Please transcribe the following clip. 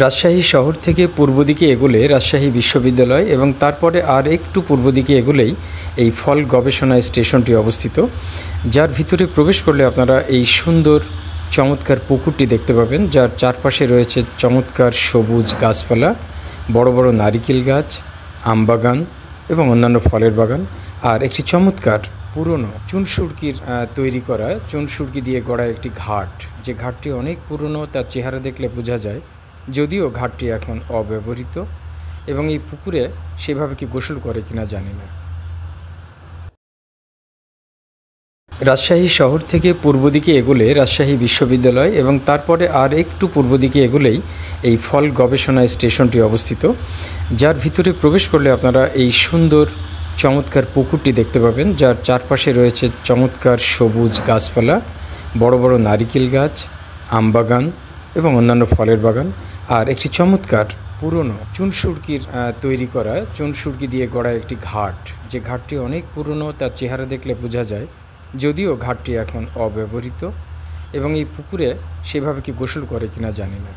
রাজশাহী শহর থেকে পূর্ব দিকে এগোলে রাজশাহী বিশ্ববিদ্যালয় এবং তারপরে আর একটু পূর্ব দিকে এগোলেই এই ফল গবেষণা স্টেশনটি অবস্থিত, যার ভিতরে প্রবেশ করলে আপনারা এই সুন্দর চমৎকার পুকুরটি দেখতে পাবেন, যার চারপাশে রয়েছে চমৎকার সবুজ গাছপালা, বড় বড় নারিকেল গাছ, আম বাগান এবং অন্যান্য ফলের বাগান, আর একটি চমৎকার পুরনো চুনসুরকির তৈরি করা চুনসুরকি দিয়ে গড়া একটি ঘাট, যে ঘাটটি অনেক পুরনো, তার চেহারা দেখলে বোঝা যায়। যদিও ঘাটটি এখন অব্যবহৃত এবং এই পুকুরে সেভাবে কি গোসল করে কিনা জানি না। রাজশাহী শহর থেকে পূর্ব দিকে এগোলে রাজশাহী বিশ্ববিদ্যালয় এবং তারপরে আর একটু পূর্ব দিকে এগোলেই এই ফল গবেষণা স্টেশনটি অবস্থিত, যার ভিতরে প্রবেশ করলে আপনারা এই সুন্দর চমৎকার পুকুরটি দেখতে পাবেন, যার চারপাশে রয়েছে চমৎকার সবুজ গাছপালা, বড় বড় নারিকেল গাছ, আম বাগান এবং অন্যান্য ফলের বাগান, আর একটি চমৎকার পুরনো চুনসুরকির তৈরি করা চুনসুরকি দিয়ে গড়া একটি ঘাট, যে ঘাটটি অনেক পুরনো, তার চেহারা দেখলে বোঝা যায়। যদিও ঘাটটি এখন অব্যবহৃত এবং এই পুকুরে সেভাবে কি গোসল করে কিনা জানি না।